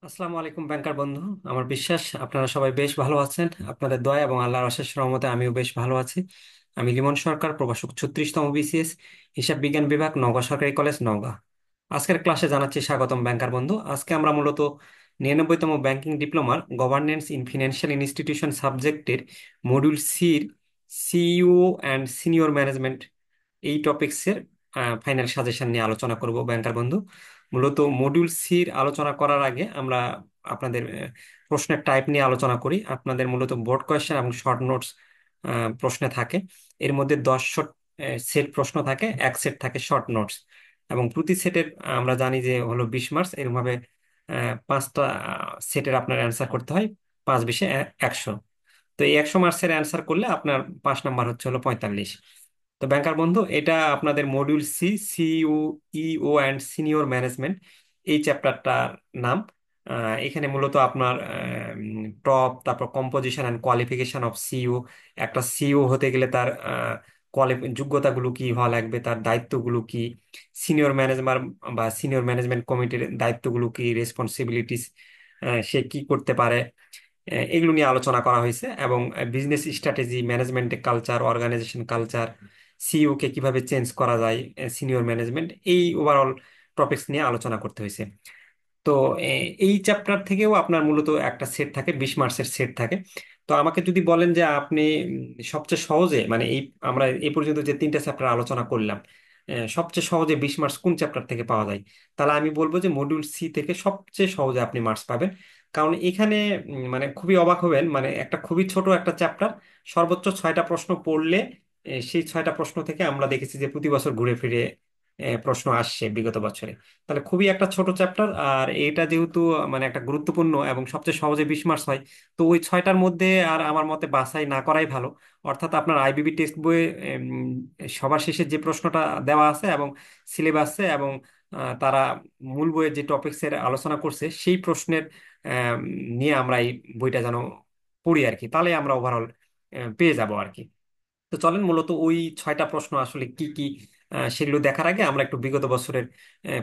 আসসালামু আলাইকুম ব্যাংকার বন্ধু। আমার বিশ্বাস আপনারা সবাই বেশ ভালো আছেন। আপনাদের দয়া এবং আল্লাহর অশেষ রহমতে আমিও বেশ ভালো আছি। আমি লিমন সরকার, প্রভাষক 36তম বিসিএস, হিসাব বিজ্ঞান বিভাগ, নওগাঁ সরকারি কলেজ, নওগাঁ। আজকের ক্লাসে জানাচ্ছি স্বাগতম ব্যাংকার বন্ধু। আজকে আমরা মূলত 99তম ব্যাংকিং ডিপ্লোমার গভর্নেন্স ইন ফিনান্সিয়াল ইনস্টিটিউশন সাবজেক্টের মডিউল সির সিইও অ্যান্ড সিনিয়র ম্যানেজমেন্ট এই টপিকসের ফাইনাল সাজেশন নিয়ে আলোচনা করব ব্যাংকার বন্ধু। মূলত মডিউল সির আলোচনা করার আগে আমরা আপনাদের প্রশ্নের টাইপ নিয়ে আলোচনা করি। আপনাদের মূলত বোর্ড কোয়েশ্চেন এবং শর্ট নোটস প্রশ্নে থাকে। এর মধ্যে 10 সেট প্রশ্ন থাকে, এক সেট থাকে শর্ট নোটস, এবং প্রতি সেটের আমরা জানি যে হলো 20 মার্কস। এরকম ভাবে পাঁচটা সেটের আপনার অ্যান্সার করতে হয়। 5 20 100। তো এই 100 মার্কসের অ্যান্সার করলে আপনার 5 নাম্বার হচ্ছে হলো 45। তো ব্যাংকার বন্ধু, এটা আপনাদের মডিউল সি, সিইও, ইও অ্যান্ড সিনিয়র ম্যানেজমেন্ট, এই চ্যাপ্টারটার নাম। এখানে মূলত আপনার টপ, তারপর composition and qualification of CEO. একটা সিইও হতে গেলে তার যোগ্যতাগুলো কি হওয়া লাগবে, তার দায়িত্বগুলো কি, সিনিয়র ম্যানেজার বা সিনিয়র ম্যানেজমেন্ট কমিটির দায়িত্বগুলো কি, রেসপন্সিবিলিটিস সে কি করতে পারে, এগুলো নিয়ে আলোচনা করা হয়েছে। এবং business strategy, management culture, organisation culture, CEO কে কিভাবে চেঞ্জ করা যায়, সিনিয়র ম্যানেজমেন্ট, এই ওভারঅল টপিকস নিয়ে আলোচনা করতে হয়েছে। তো এই চ্যাপ্টার থেকেও আপনার মূলত একটা সেট থাকে, 20 মার্কসের সেট থাকে। তো আমাকে যদি বলেন যে আপনি সবচেয়ে সহজে, মানে এই আমরা এই পর্যন্ত যে তিনটা চ্যাপ্টার আলোচনা করলাম, সবচেয়ে সহজে 20 মার্কস কোন চ্যাপ্টার থেকে পাওয়া যায়, তাহলে আমি বলবো যে মডিউল সি থেকে সবচেয়ে সহজে আপনি মার্কস পাবেন। কারণ এখানে মানে খুবই অবাক হবেন, মানে একটা খুবই ছোট একটা চ্যাপ্টার, সর্বোচ্চ 6টা প্রশ্ন পড়লে সেই 6টা প্রশ্ন থেকে আমরা দেখেছি যে প্রতি বছর ঘুরে ফিরে প্রশ্ন আসছে বিগত বছরে। তাহলে খুবই একটা ছোট চ্যাপ্টার, আর এটা যেহেতু মানে একটা গুরুত্বপূর্ণ এবং সবচেয়ে সহজে 20 মার্কস হয়, তো ওই 6টার মধ্যে আর আমার মতে বাছাই না করাই ভালো। অর্থাৎ আপনার আইবিবি টেক্সট বইয়ে সবার শেষে যে প্রশ্নটা দেওয়া আছে এবং সিলেবাসে এবং তারা মূল বইয়ের যে টপিকসের আলোচনা করছে সেই প্রশ্নের আম, নিয়ে আমরা এই বইটা যেন পড়ি আর কি, তাহলে আমরা ওভারঅল পেয়ে যাব আর কি। তো চলেন মূলত ওই 6টা প্রশ্ন আসলে কি কি, সেগুলো দেখার আগে আমরা একটু বিগত বছরের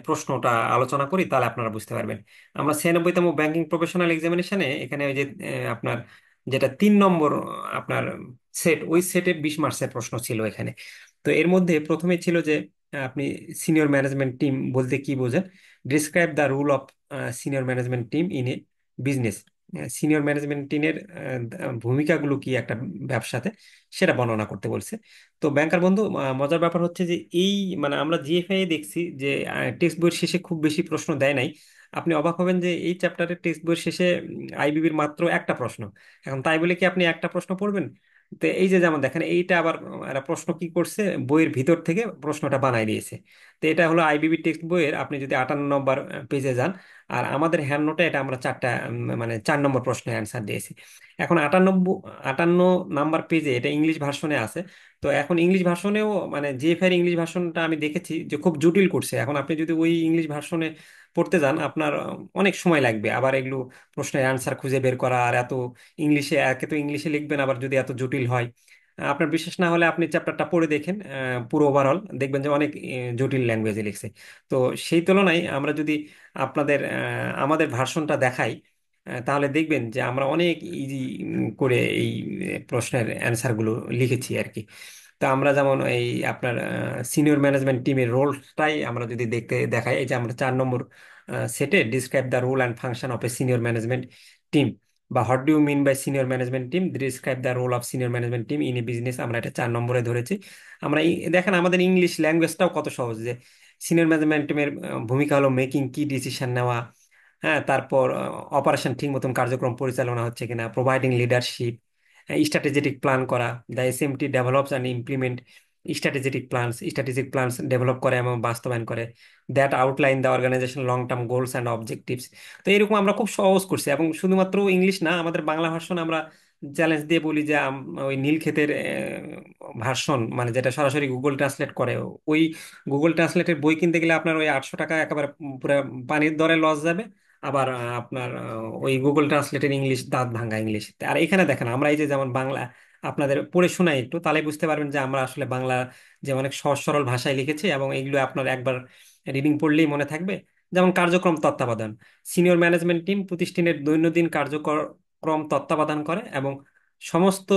প্রশ্নটা আলোচনা করি, তাহলে আপনারা বুঝতে পারবেন। আমরা 96তম ব্যাংকিং প্রফেশনাল এক্সামিনেশনে এখানে ওই যে আপনার যেটা 3 নম্বর আপনার সেট, ওই সেটে 20 মার্কসের প্রশ্ন ছিল এখানে। তো এর মধ্যে প্রথমে ছিল যে আপনি সিনিয়র ম্যানেজমেন্ট টিম বলতে কি বোঝেন, describe the rule of senior management team in a business. Senior management টিমের ভূমিকাগুলো কি একটা ব্যবসাতে, সেটা বর্ণনা করতে বলছে। তো ব্যাংকার বন্ধু, মজার ব্যাপার হচ্ছে যে এই মানে আমরা জিএফআই দেখছি যে টেক্সট বইয়ের শেষে খুব বেশি প্রশ্ন দেয় নাই। আপনি অবাক হবেন যে এই চ্যাপ্টারের টেক্সট বইয়ের শেষে আইবিবির মাত্র একটা প্রশ্ন। এখন তাই বলে কি আপনি একটা প্রশ্ন পড়বেন? তো এই যে যেমন দেখেন, এইটা আবার একটা প্রশ্ন কি করছে, বইয়ের ভিতর থেকে প্রশ্নটা বানাই দিয়েছে। তো এটা হলো আইবিবি টেক্সট বইয়ের, আপনি যদি 58 নম্বর পেজে যান, আর আমাদের হ্যান্ড নোটে এটা আমরা চারটা মানে 4 নম্বর প্রশ্নের অ্যান্সার দিয়েছি। এখন 58 নাম্বার পেজে এটা ইংলিশ ভার্সনে আছে। তো এখন ইংলিশ ভার্সনেও মানে জিএফআই ইংলিশ ভার্সনটা আমি দেখেছি যে খুব জটিল করছে। এখন আপনি যদি ওই ইংলিশ ভার্সনে পড়তে যান, আপনার অনেক সময় লাগবে আবার এগুলো প্রশ্নের অ্যান্সার খুঁজে বের করা, আর এত ইংলিশে, একে তো ইংলিশে লিখবেন, আবার যদি এত জটিল হয়, আপনার বিশ্বাস না হলে আপনি চ্যাপ্টারটা পড়ে দেখেন, পুরো ওভারঅল দেখবেন যে অনেক জটিল ল্যাঙ্গুয়েজে লিখছে। তো সেই তুলনায় আমরা যদি আপনাদের আমাদের ভার্সনটা দেখাই, তাহলে দেখবেন যে আমরা অনেক ইজি করে এই প্রশ্নের অ্যান্সারগুলো লিখেছি আর কি। তা আমরা যেমন এই আপনার সিনিয়র ম্যানেজমেন্ট টিমের রোলটাই আমরা যদি দেখাই, এই যে আমরা 4 নম্বর সেটে describe the role and function of a senior management team, বা what do you mean by senior management team, describe the role of senior management team in a business, আমরা এটা 4 নম্বরে ধরেছি। আমরা দেখেন আমাদের ইংলিশ ল্যাঙ্গুয়েজটাও কত সহজ, যে সিনিয়র ম্যানেজমেন্ট টিমের ভূমিকা হলো মেকিং কি ডিসিশন নেওয়া, হ্যাঁ, তারপর অপারেশন ঠিক মতন কার্যক্রম পরিচালনা হচ্ছে কিনা, প্রোভাইডিং লিডারশিপ, স্ট্র্যাটেজিক প্ল্যান করা, the SMT develops and implement strategic plans develop করে এবং বাস্তবায়ন করে, that outline the organization long term goals and objectives. তো এরকম আমরা খুব সহজ করছি, এবং শুধুমাত্র ইংলিশ না, আমাদের বাংলা ভার্সন আমরা চ্যালেঞ্জ দিয়ে বলি যে ওই নীলক্ষেতের ভার্সন, মানে যেটা সরাসরি গুগল ট্রান্সলেট করে, ওই গুগল ট্রান্সলেটের বই কিনতে গেলে আপনার ওই 800 টাকা একেবারে পুরো পানির দরে লস যাবে। আবার আপনার ওই গুগল ট্রান্সলেটের ইংলিশ দাঁত ভাঙা ইংলিশ। আর এখানে দেখেন আমরা এই যে যেমন বাংলা আপনাদের পড়ে শোনাই একটু, তাহলে বুঝতে পারবেন যে আমরা আসলে বাংলা যে অনেক সহজ সরল ভাষায় লিখেছি, এবং এইগুলো আপনার একবার রিডিং পড়লেই মনে থাকবে। যেমন কার্যক্রম তত্ত্বাবধান, সিনিয়র ম্যানেজমেন্ট টিম প্রতিষ্ঠানের দৈনন্দিন কার্যক্রম তত্ত্বাবধান করে এবং সমস্ত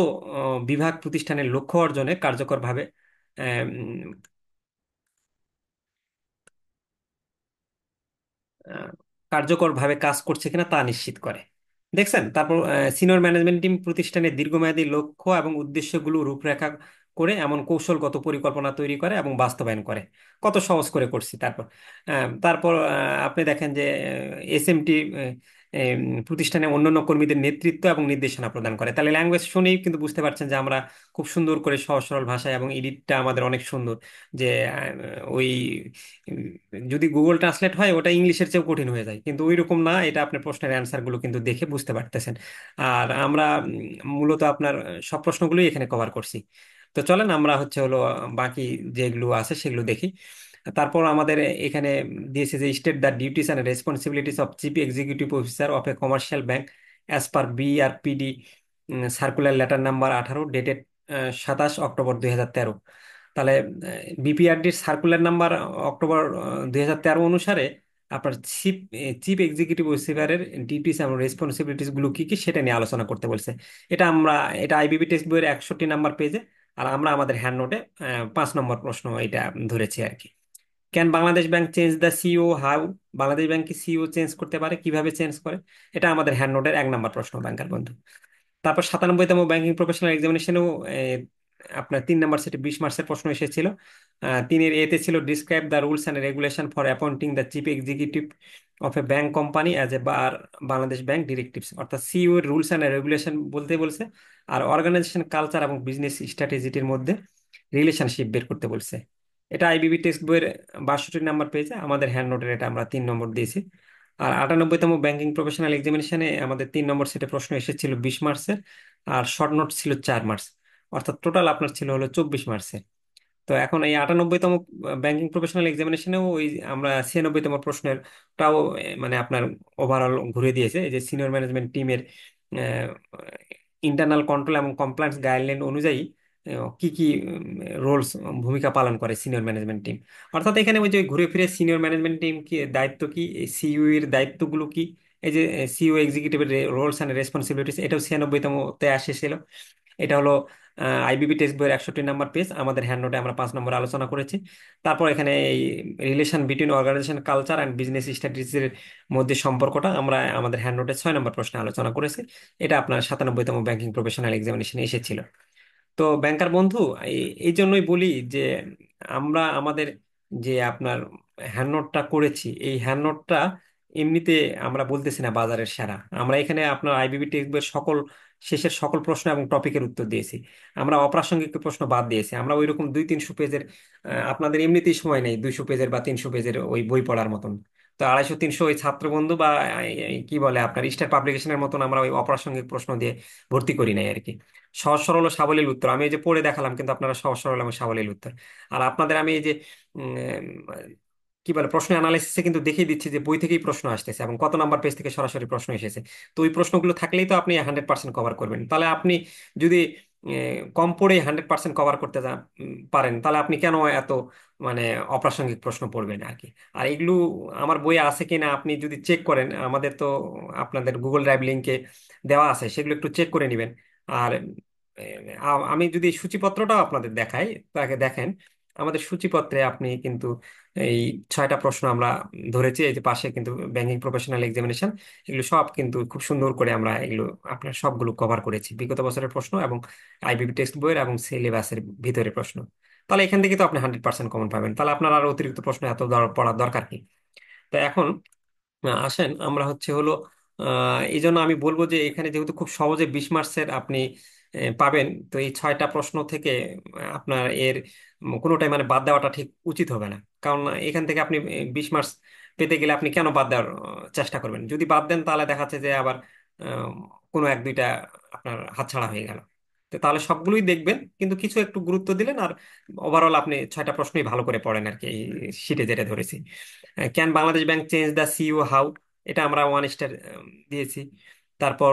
বিভাগ প্রতিষ্ঠানের লক্ষ্য অর্জনে কার্যকরভাবে আহ, কার্যকরভাবে কাজ করছে কিনা তা নিশ্চিত করে। দেখছেন? তারপর সিনিয়র ম্যানেজমেন্ট টিম প্রতিষ্ঠানের দীর্ঘমেয়াদী লক্ষ্য এবং উদ্দেশ্যগুলো রূপরেখা করে এমন কৌশলগত পরিকল্পনা তৈরি করে এবং বাস্তবায়ন করে। কত সহজ করে করছি। আপনি দেখেন যে এসএমটি প্রতিষ্ঠানে অন্যান্য কর্মীদের নেতৃত্ব এবং নির্দেশনা প্রদান করে। তাহলে ল্যাঙ্গুয়েজ শুনেই কিন্তু বুঝতে পারছেন যে আমরা খুব সুন্দর করে সহজ সরল ভাষায়, এবং এডিটটা আমাদের অনেক সুন্দর। যে ওই উম, যদি গুগল ট্রান্সলেট হয় ওটা ইংলিশের চেয়েও কঠিন হয়ে যায়, কিন্তু ওই রকম না। এটা আপনি প্রশ্নের অ্যান্সার গুলো কিন্তু দেখে বুঝতে পারতেছেন। আর আমরা মূলত আপনার সব প্রশ্নগুলোই এখানে কভার করছি। তো চলেন আমরা হচ্ছে হলো বাকি যেগুলো আছে সেগুলো দেখি। তারপর আমাদের এখানে দিয়েছে যে state the duties and responsibilities of chief executive officer of A commercial bank as per BRPD circular letter number 18 dated 27 October 2013। তাহলে বিপিআরডির সার্কুলার নাম্বার অক্টোবর 2013 অনুসারে আপনার চিফ চিফ এক্সিকিউটিভ অফিসারের ডিউটিস এবং রেসপন্সিবিলিটিস গুলো কি কি সেটা নিয়ে আলোচনা করতে বলছে। এটা আমরা, এটা আইবিবি টেক্সট বইয়ের 61 নাম্বার পেজে। আর আমরা আমাদের হ্যান্ড নোটে 5 নম্বর প্রশ্ন এটা ধরেছি আর কি। Can Bangladesh bank change the CEO how? Bangladesh bank কি সিইও চেঞ্জ করতে পারে, কিভাবে চেঞ্জ করে? এটা আমাদের হ্যান্ড নোটের 1 নম্বর প্রশ্ন, ব্যাংকার বন্ধু। তারপর 97তম ব্যাংকিং প্রফেশনাল এক্সামিনেশনেও আপনার 3 নম্বর সেটে 20 মার্কসের প্রশ্ন এসেছিল। তিনের এতে ছিল describe the rules and regulation for appointing the chief executive of A bank company as a bar Bangladesh bank directives. অর্থাৎ সিইও এর রুলস অ্যান্ড রেগুলেশন বলতে বলছে। আর অর্গানাইজেশন কালচার এবং বিজনেস স্ট্র্যাটেজিটির মধ্যে রিলেশনশিপ বের করতে বলছে। এটা আইবিবি টেক্সট বইয়ের 62 নাম্বার পেজে, আমাদের হ্যান্ড নোটের এটা আমরা 3 নম্বর দিয়েছি। আর 98তম ব্যাংকিং প্রফেশনাল এক্সামিনেশনে আমাদের 3 নম্বর সেটে প্রশ্ন এসেছিল 20 মার্কসের। আর শর্ট নোট ছিল 4 মার্কস। অর্থাৎ টোটাল আপনার ছিল হলো 24 মার্কসের। তো এখন এই 98তম ব্যাংকিং প্রফেশনাল এক্সামিনেশনেও ওই আমরা 96তম প্রশ্নেরটাও মানে আপনার ওভারঅল ঘুরে দিয়েছে। এই যে সিনিয়র ম্যানেজমেন্ট টিমের ইন্টারনাল কন্ট্রোল এবং কমপ্লায়েন্স গাইডলাইন অনুযায়ী কি কি রোলস, ভূমিকা পালন করে সিনিয়র ম্যানেজমেন্ট টিম। অর্থাৎ এখানে ওই যে ঘুরে ফিরে সিনিয়র ম্যানেজমেন্ট টিম কি দায়িত্ব কি, সিইও এর দায়িত্বগুলো কি, এই যে সিইও এক্সিকিউটিভের রোলস অ্যান্ড রেসপন্সিবিলিটিস, এটাও 96তম তে আসেছিল। এটা হলো আইবিবি টেক্সট বইয়ের 61 নাম্বার পেজ, আমাদের হ্যান্ড নোটে আমরা 5 নম্বর আলোচনা করেছি। তারপর এখানে এই relation between organisation culture and business স্ট্র্যাটেজির মধ্যে সম্পর্কটা আমরা আমাদের হ্যান্ড নোটে 6 নম্বর প্রশ্নে আলোচনা করেছি। এটা আপনার 97তম ব্যাংকিং প্রফেশনাল এক্সামিনেশনে এসেছিল। তো ব্যাংকার বন্ধু, এই এই জন্যই বলি যে আমরা আমাদের যে আপনার হ্যান্ডনোটটা করেছি, এই হ্যান্ডনোটটা এমনিতে আমরা বলতেছি না বাজারের সেরা। আমরা এখানে আপনার আইবিবি টেক্সটের সকল শেষের সকল প্রশ্ন এবং টপিকের উত্তর দিয়েছি। আমরা অপ্রাসঙ্গিক প্রশ্ন বাদ দিয়েছি। আমরা ওইরকম 200-300 পেজের আপনাদের এমনিতেই সময় নেই 200 পেজের বা 300 পেজের ওই বই পড়ার মতন। তো 250-300 ওই ছাত্র বন্ধু বা কি বলে আপনার স্টার পাবলিকেশনের মতন আমরা ওই অপ্রাসঙ্গিক প্রশ্ন দিয়ে ভর্তি করি নাই আর কি। সহজ সরল ও সাবলীল উত্তর আমি এই যে পড়ে দেখালাম, কিন্তু আপনারা সহজ সরল এবং সাবলীল উত্তর। আর আপনাদের আমি এই যে কি বলে প্রশ্ন অ্যানালাইসিসে কিন্তু দেখিয়ে দিচ্ছি যে বই থেকেই প্রশ্ন আসতেছে এবং কত নাম্বার পেজ থেকে সরাসরি প্রশ্ন এসেছে। তো ওই প্রশ্নগুলো থাকলেই তো আপনি 100% কভার করবেন। তাহলে আপনি যদি কম পড়ে 100% কভার করতে পারেন, তাহলে আপনি কেন এত মানে অপ্রাসঙ্গিক প্রশ্ন পড়বেন আর কি। আর এগুলো আমার বইয়ে আছে কিনা আপনি যদি চেক করেন, আমাদের তো আপনাদের গুগল ড্রাইভ লিঙ্কে দেওয়া আছে, সেগুলো একটু চেক করে নেবেন। আর আমি যদি সূচিপত্রটাও আপনাদের দেখাই, তাকে দেখেন আমাদের সূচিপত্রে আপনি কিন্তু এই 6টা প্রশ্ন আমরা ধরেছি। এই যে পাশে কিন্তু ব্যাংকিং প্রফেশনাল এক্সামিনেশন, এগুলো সব কিন্তু খুব সুন্দর করে আমরা এগুলো আপনার সবগুলো কভার করেছি, বিগত বছরের প্রশ্ন এবং আইবিবি টেক্সট বইয়ের এবং সিলেবাসের ভিতরে প্রশ্ন। তাহলে এখান থেকে তো আপনি 100% কমন পাবেন। তাহলে আপনার আর অতিরিক্ত প্রশ্ন এত পড়ার দরকার কি? তো এখন আসেন আমরা হচ্ছে হলো এই জন্য আমি বলবো যে এখানে যেহেতু খুব সহজে 20 মার্কসের আপনি পাবেন, তো এই 6টা প্রশ্ন থেকে আপনার এর কোনোটাই মানে বাদ দেওয়াটা ঠিক উচিত হবে না। কারণ এখান থেকে আপনি 20 মার্কস পেতে গেলে আপনি কেন বাদ দেওয়ার চেষ্টা করবেন? যদি বাদ দেন তাহলে দেখা যাচ্ছে যে আবার আহ, কোনো এক দুইটা আপনার হাতছাড়া হয়ে গেল। তো তাহলে সবগুলোই দেখবেন, কিন্তু কিছু একটু গুরুত্ব দিলেন। আর ওভারঅল আপনি 6টা প্রশ্নই ভালো করে পড়েন আর কি। এই শীটে যেটা ধরেছি, can Bangladesh bank change the CEO how, এটা আমরা 1 স্টার দিয়েছি। তারপর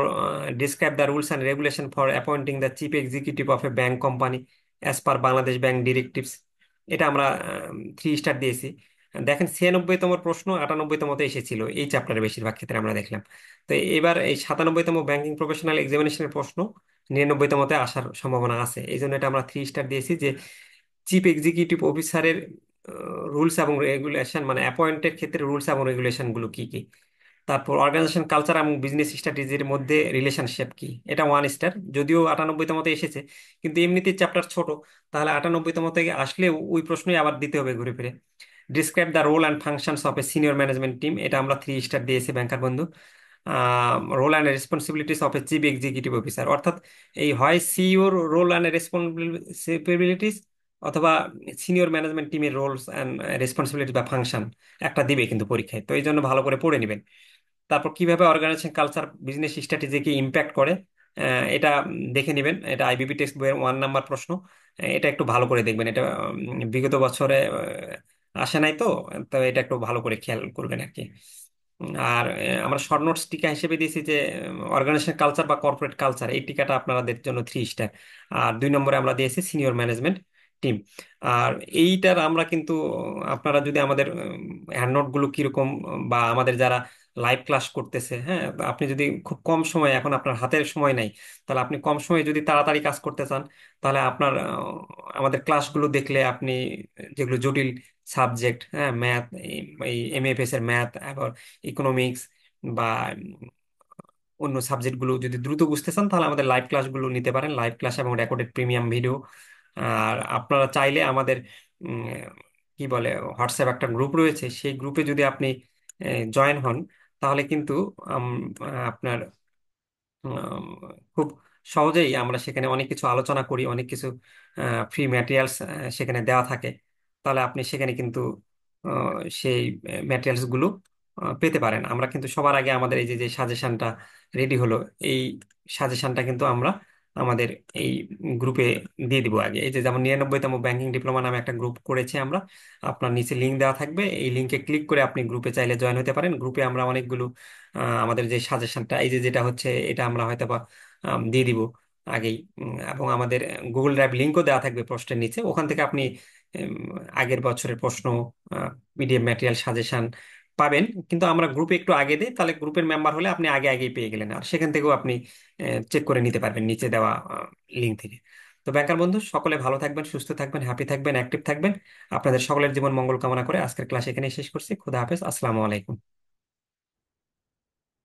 describe the rules and regulation for appointing the chief executive of A bank company as per Bangladesh bank directives, এটা আমরা 3 স্টার দিয়েছি। দেখেন 96তম প্রশ্ন 98তমতে এসেছিল এই চ্যাপ্টারে, বেশিরভাগ ক্ষেত্রে আমরা দেখলাম। তো এবার এই 97তম ব্যাংকিং প্রফেশনাল এক্সামিনেশনের প্রশ্ন 99তমতে আসার সম্ভাবনা আছে। এই জন্য এটা আমরা 3 স্টার দিয়েছি যে চিফ এক্সিকিউটিভ অফিসারের রুলস এবং রেগুলেশন, মানে অ্যাপয়েন্টের ক্ষেত্রে রুলস এবং রেগুলেশন গুলো কি কি। তারপর অর্গানাইজেশন কালচার এবং বিজনেস স্ট্র্যাটেজির মধ্যে রিলেশনশিপ কি, এটা 1 স্টার। যদিও 98তমতে এসেছে, কিন্তু এমনিতে চ্যাপ্টার ছোট, তাহলে 98তম থেকে আসলে ওই প্রশ্নই আবার দিতে হবে ঘুরে ফিরে। Describe the role and functions of a senior management team, এটা আমরা 3 স্টার দিয়েছি ব্যাংকার বন্ধু। Role and responsibilities of a chief executive officer, অর্থাৎ এই হয় সিইওর রোল অ্যান্ড রেসপন্সিবিলিটিস, অথবা সিনিয়র ম্যানেজমেন্ট টিমের রোলস অ্যান্ড রেসপন্সিবিলিটি বা ফাংশন একটা দিবে কিন্তু পরীক্ষায়, তো এই জন্য ভালো করে পড়ে নেবেন। তারপর কিভাবে অর্গানাইজেশন কালচার বিজনেস স্ট্র্যাটেজিকে ইম্প্যাক্ট করে, এটা দেখে নেবেন। এটা আইবিপি টেক্সট বইয়ের 1 নাম্বার প্রশ্ন। এটা একটু ভালো করে দেখবেন, এটা বিগত বছরে আসে নাই তো, তো এটা একটু ভালো করে খেয়াল করবেন আর কি। আর আমরা শর্ট নোটস টিকা হিসেবে দিয়েছি যে অর্গানাইজেশন কালচার বা কর্পোরেট কালচার, এই টিকাটা আপনাদের জন্য 3 স্টার। আর 2 নম্বরে আমরা দিয়েছি সিনিয়র ম্যানেজমেন্ট টিম। আর এইটার আমরা কিন্তু আপনারা যদি আমাদের হ্যান্ড নোট গুলো কিরকম, বা আমাদের যারা লাইভ ক্লাস করতেছে, হ্যাঁ, আপনি যদি খুব কম সময়, এখন আপনার হাতের সময় নাই, তাহলে আপনি কম সময়ে যদি তাড়াতাড়ি কাজ করতে চান, তাহলে আপনার আমাদের ক্লাসগুলো দেখলে আপনি যেগুলো জটিল সাবজেক্ট, হ্যাঁ, ম্যাথ, এই এমএফএস এর ম্যাথ, আবার ইকোনমিক্স, বা অন্য সাবজেক্টগুলো যদি দ্রুত বুঝতে চান, তাহলে আমাদের লাইভ ক্লাসগুলো নিতে পারেন, লাইভ ক্লাস এবং রেকর্ডেড প্রিমিয়াম ভিডিও। আর আপনারা চাইলে আমাদের উম, কি বলে হোয়াটসঅ্যাপ একটা গ্রুপ রয়েছে, সেই গ্রুপে যদি আপনি জয়েন হন, তাহলে কিন্তু আপনার উম, খুব সহজেই আমরা সেখানে অনেক কিছু আলোচনা করি, অনেক কিছু ফ্রি ম্যাটেরিয়ালস সেখানে দেওয়া থাকে। তাহলে আপনি সেখানে কিন্তু সেই ম্যাটেরিয়ালস গুলো পেতে পারেন। আমরা কিন্তু সবার আগে আমাদের এই যে যে সাজেশনটা রেডি হলো, এই সাজেশনটা কিন্তু আমরা আমাদের এই গ্রুপে দিয়ে দিব আগে। এই যে যেমন 99তম ব্যাংকিং ডিপ্লোমা নামে একটা গ্রুপ করেছি আমরা, আপনার নিচে লিঙ্ক দেওয়া থাকবে, এই লিঙ্কে ক্লিক করে আপনি গ্রুপে চাইলে জয়েন হতে পারেন। গ্রুপে আমরা অনেকগুলো আমাদের যে সাজেশনটা, এই যে যেটা হচ্ছে, এটা আমরা হয়তো বা দিয়ে দিব আগেই। এবং আমাদের গুগল ড্রাইভ লিঙ্কও দেওয়া থাকবে পোস্টের নিচে, ওখান থেকে আপনি উম, আগের বছরের প্রশ্ন, পিডিএফ ম্যাটেরিয়াল, সাজেশন পাবেন। কিন্তু আমরা গ্রুপে একটু আগে দিই, তাহলে গ্রুপের মেম্বার হলে আপনি আগে আগেই পেয়ে গেলেন, আর সেখান থেকেও আপনি চেক করে নিতে পারবেন নিচে দেওয়া লিঙ্ক থেকে। তো ব্যাংকার বন্ধু, সকলে ভালো থাকবেন, সুস্থ থাকবেন, হ্যাপি থাকবেন, অ্যাক্টিভ থাকবেন। আপনাদের সকলের জীবন মঙ্গল কামনা করে আজকের ক্লাস এখানেই শেষ করছি। খুদা হাফেজ, আসসালামু আলাইকুম।